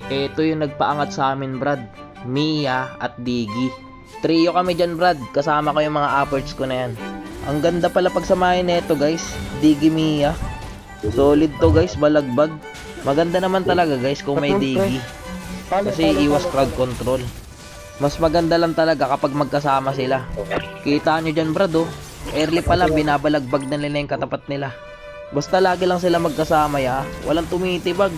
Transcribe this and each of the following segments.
Ito yung nagpaangat sa amin, Brad. Mia at Diggy. Trio kami dyan, Brad. Kasama ko yung mga upwards ko na yan. Ang ganda pala pagsamahin neto, guys. Diggy, Mia. Solid to, guys. Balagbag. Maganda naman talaga, guys, kung may Diggy. Kasi iwas crowd control. Mas maganda lang talaga kapag magkasama sila. Kita nyo dyan, Brad, oh. Early pa lang, binabalagbag na nila yung katapat nila. Basta lagi lang sila magkasama, ya. Walang tumitibag.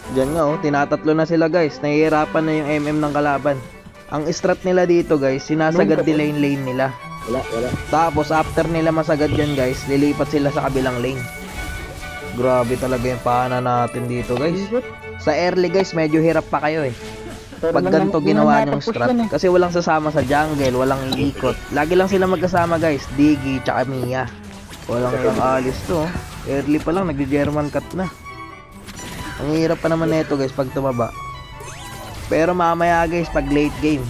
Diyan nga, oh, tinatatlo na sila, guys. Nahihirapan na yung MM ng kalaban. Ang strat nila dito, guys, sinasagad nila yung lane nila. Wala. Tapos after nila masagad yan, guys, lilipat sila sa kabilang lane. Grabe talaga yung pahana natin dito, guys. Sa early, guys, medyo hirap pa kayo, eh. Pag ganito ginawa nyong strat, kasi walang sasama sa jungle, walang iikot. Lagi lang sila magkasama, guys. Diggy, tsaka Mia. Walang yung alis to, oh. Early pa lang, nagdi-German cut na. Ang hirap pa naman nito, guys, pag tumaba. Pero mamaya, guys, pag late game,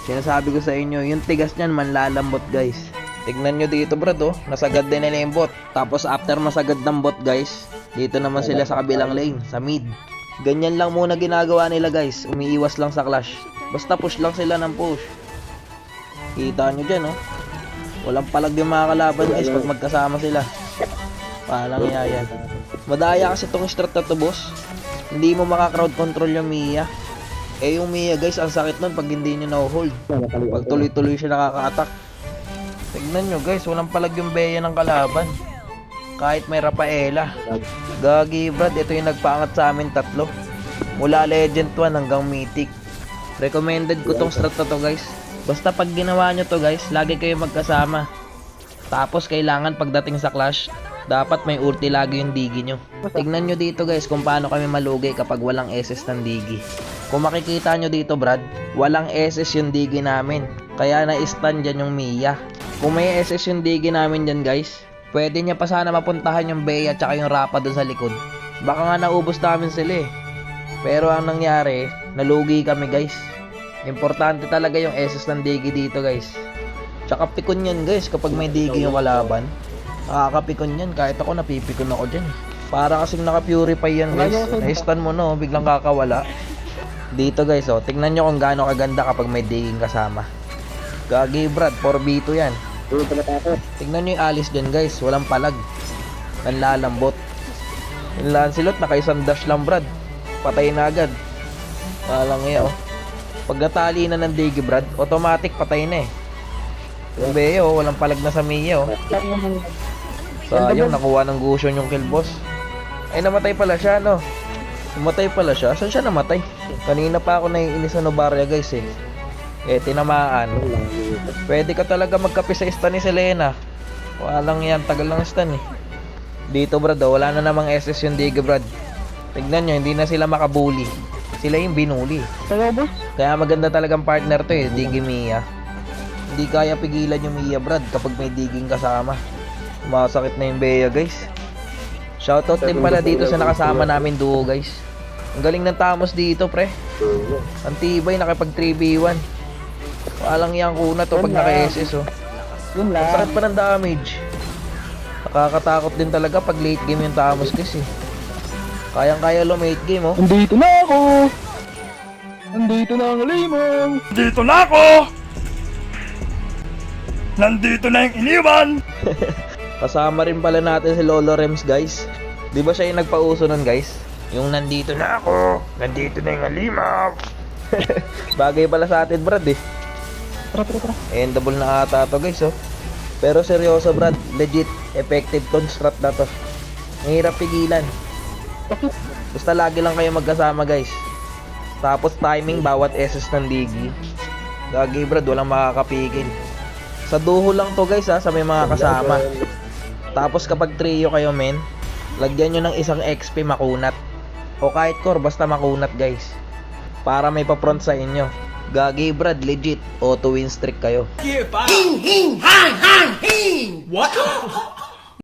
sinasabi ko sa inyo, yung tigas nyan manlalambot, guys. Tignan nyo dito, Brad, oh. Nasagad din nila yung bot. Tapos after masagad ng bot, guys, dito naman sila sa kabilang lane, sa mid. Ganyan lang muna ginagawa nila, guys. Umiiwas lang sa clash. Basta push lang sila ng push. Kita nyo dyan, oh. Walang palag yung mga kalaban, guys, pag magkasama sila. Palang yan. Madaya kasi itong strat na to, boss. Hindi mo maka-crowd control yung Mia. Eh yung Mia, guys, ang sakit nun pag hindi nyo na-hold. Pag tuloy-tuloy siya nakaka-attack. Tignan nyo, guys, walang palag yung Bea ng kalaban. Kahit may Rafaela. Gagi, Brad, ito yung nagpaangat sa amin tatlo. Mula Legend 1 hanggang Mythic. Recommended ko tong strat na to, guys. Basta pag ginawa nyo to, guys, lagi kayo magkasama. Tapos kailangan pagdating sa clash, dapat may ulti lagi yung Diggy nyo. Tignan nyo dito, guys, kung paano kami malugay kapag walang SS ng Diggy. Kung makikita nyo dito, Brad, walang SS yung Diggy namin. Kaya na-stun dyan yung Mia. Kung may SS yung Diggy namin dyan, guys, pwede niya pa sana mapuntahan yung Bea at yung Rapa doon sa likod. Baka nga naubos namin sila, eh. Pero ang nangyari, nalugi kami, guys. Importante talaga yung SS ng Diggy dito, guys. Tsaka pikon yan, guys, kapag may Diggy yung kalaban. Nakakapikon yan, kahit ako napipikon ako dyan. Para kasing naka-purify yan, guys. Na-stun mo, no, biglang kakawala. Dito, guys, oh, tignan nyo kung gaano kaganda kapag may Digging kasama. Gagi, Brad, 4v2 yan. Tignan nyo yung alis dyan, guys, walang palag. Nanlalambot. Yung Lancelot, naka-isang dash lang, Brad. Patay na agad. Walang iya, oh. Pag natali na ng Diggy, Brad, automatic patay na, eh. Yung Bea, oh, walang palag na sa Mia, oh. Sayang, nakuha ng Gusion yung kill, boss. Ay, namatay pala siya, no? Namatay pala siya? Saan siya namatay? Kanina pa ako naiinis sa Novaria, guys, eh. Eh, tinamaan. Pwede ka talaga magkape sa stun ni Selena. Walang yan, tagal lang stun, eh. Dito, Brad, oh, wala na namang SS yung Diggy, Brad. Tignan nyo, hindi na sila makabully. Sila yung binuli. Kaya maganda talagang partner to, eh, Diggy Mia. Hindi kaya pigilan yung Mia, Brad, kapag may Digging kasama. Masakit na yung Bea, guys. Shoutout din pala dito sa nakasama namin duo, guys. Ang galing ng Tamos dito, pre. Ang tibay, nakipag 3v1. Walang yang kuna to pag naka-SS, oh. Ang sakit pa ng damage. Nakakatakot din talaga pag late game yung Tamos, guys, eh. Kayang-kaya lo late game, oh. Andito na ako! Andito na ang limang! Dito na ako! Nandito na yung iniwan! Kasama rin pala natin si Lolo Rems, guys. Di ba siya yung nagpauso nun, guys? Yung nandito na ako, nandito na yung alimaw. Bagay pala sa atin, Brad, eh. Tara. Endable na ata to, guys, oh. Pero seryoso, Brad, legit, effective tong strat na to. Ang hirap pigilan. Basta lagi lang kayo magkasama, guys. Tapos timing bawat SS ng Diggy. Gagi, Brad, walang makakapigil. Sa duho lang to, guys, ha, sa may mga kasama. Tapos kapag trio kayo, men, lagyan nyo ng isang XP makunat. O kahit core, basta makunat, guys. Para may pa-front sa inyo. Gagi, Brad, legit, auto win streak kayo. Hing, hing, hang, hang, hing! What?